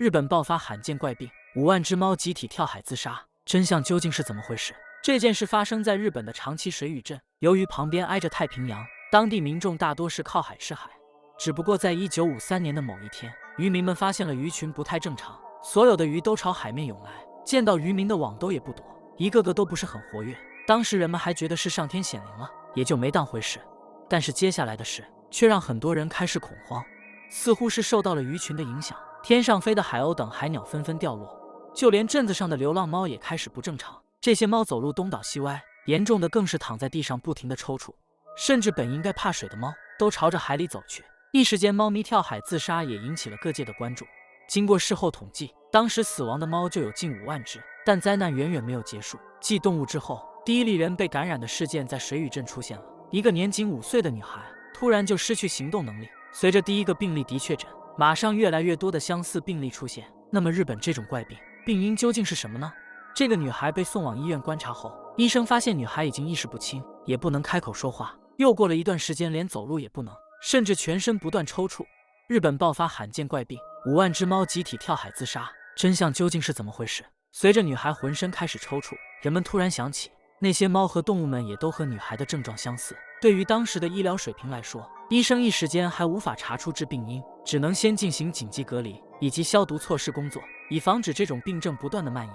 日本爆发罕见怪病，5万只猫集体跳海自杀，真相究竟是怎么回事？这件事发生在日本的长崎水俣镇，由于旁边挨着太平洋，当地民众大多是靠海吃海。只不过在1953年的某一天，渔民们发现了鱼群不太正常，所有的鱼都朝海面涌来，见到渔民的网兜也不躲，一个个都不是很活跃。当时人们还觉得是上天显灵了，也就没当回事。但是接下来的事却让很多人开始恐慌，似乎是受到了鱼群的影响，天上飞的海鸥等海鸟纷纷掉落，就连镇子上的流浪猫也开始不正常。这些猫走路东倒西歪，严重的更是躺在地上不停地抽搐，甚至本应该怕水的猫都朝着海里走去。一时间，猫咪跳海自杀也引起了各界的关注。经过事后统计，当时死亡的猫就有近5万只，但灾难远远没有结束。继动物之后，第一例人被感染的事件在水俣镇出现了。一个年仅5岁的女孩突然就失去行动能力。随着第一个病例的确诊，马上越来越多的相似病例出现。那么日本这种怪病病因究竟是什么呢？这个女孩被送往医院观察后，医生发现女孩已经意识不清，也不能开口说话，又过了一段时间连走路也不能，甚至全身不断抽搐。日本爆发罕见怪病，5万只猫集体跳海自杀，真相究竟是怎么回事？随着女孩浑身开始抽搐，人们突然想起，那些猫和动物们也都和女孩的症状相似。对于当时的医疗水平来说，医生一时间还无法查出致病因，只能先进行紧急隔离以及消毒措施工作，以防止这种病症不断的蔓延。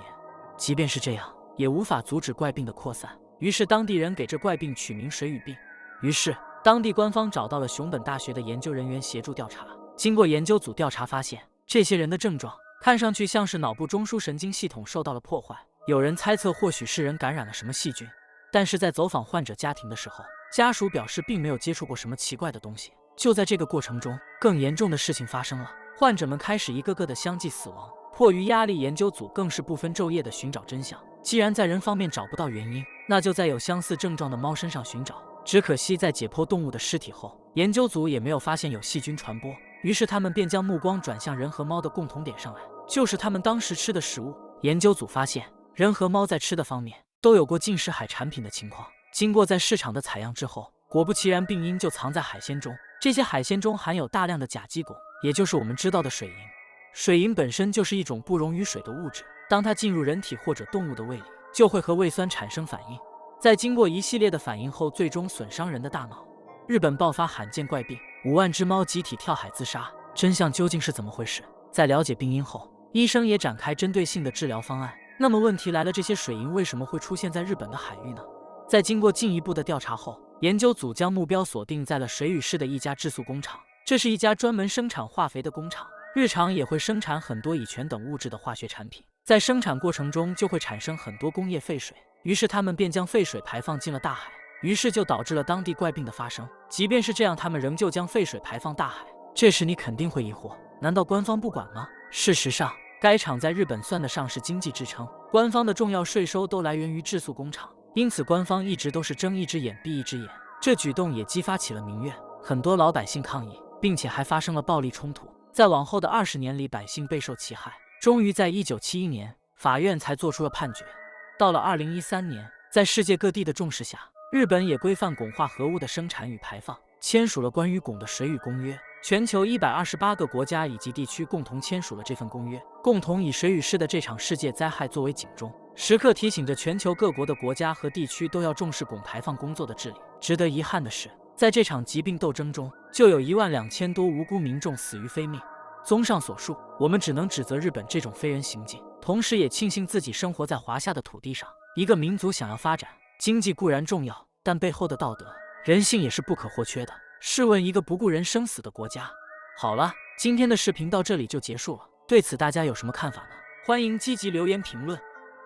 即便是这样，也无法阻止怪病的扩散。于是当地人给这怪病取名水俣病。于是当地官方找到了熊本大学的研究人员协助调查。经过研究组调查发现，这些人的症状看上去像是脑部中枢神经系统受到了破坏。有人猜测或许是人感染了什么细菌，但是在走访患者家庭的时候，家属表示并没有接触过什么奇怪的东西。就在这个过程中，更严重的事情发生了，患者们开始一个个的相继死亡。迫于压力，研究组更是不分昼夜的寻找真相。既然在人方面找不到原因，那就在有相似症状的猫身上寻找。只可惜在解剖动物的尸体后，研究组也没有发现有细菌传播，于是他们便将目光转向人和猫的共同点上来，就是他们当时吃的食物。研究组发现，人和猫在吃的方面都有过进食海产品的情况。经过在市场的采样之后，果不其然，病因就藏在海鲜中。这些海鲜中含有大量的甲基汞，也就是我们知道的水银。水银本身就是一种不溶于水的物质，当它进入人体或者动物的胃里，就会和胃酸产生反应，在经过一系列的反应后，最终损伤人的大脑。日本爆发罕见怪病，5万只猫集体跳海自杀，真相究竟是怎么回事？在了解病因后，医生也展开针对性的治疗方案。那么问题来了，这些水银为什么会出现在日本的海域呢？在经过进一步的调查后，研究组将目标锁定在了水俣市的一家制塑工厂。这是一家专门生产化肥的工厂，日常也会生产很多乙醛等物质的化学产品，在生产过程中就会产生很多工业废水，于是他们便将废水排放进了大海，于是就导致了当地怪病的发生。即便是这样，他们仍旧将废水排放大海。这时你肯定会疑惑，难道官方不管吗？事实上，该厂在日本算得上是经济支撑，官方的重要税收都来源于制塑工厂，因此官方一直都是睁一只眼闭一只眼。这举动也激发起了民怨，很多老百姓抗议，并且还发生了暴力冲突。在往后的20年里，百姓备受其害。终于在1971年，法院才做出了判决。到了2013年，在世界各地的重视下，日本也规范汞化合物的生产与排放，签署了关于汞的水俣公约。全球128个国家以及地区共同签署了这份公约，共同以水俣市的这场世界灾害作为警钟，时刻提醒着全球各国的国家和地区都要重视汞排放工作的治理。值得遗憾的是，在这场疾病斗争中，就有12000多无辜民众死于非命。综上所述，我们只能指责日本这种非人行径，同时也庆幸自己生活在华夏的土地上。一个民族想要发展，经济固然重要，但背后的道德、人性也是不可或缺的。试问一个不顾人生死的国家。好了，今天的视频到这里就结束了，对此大家有什么看法呢？欢迎积极留言评论。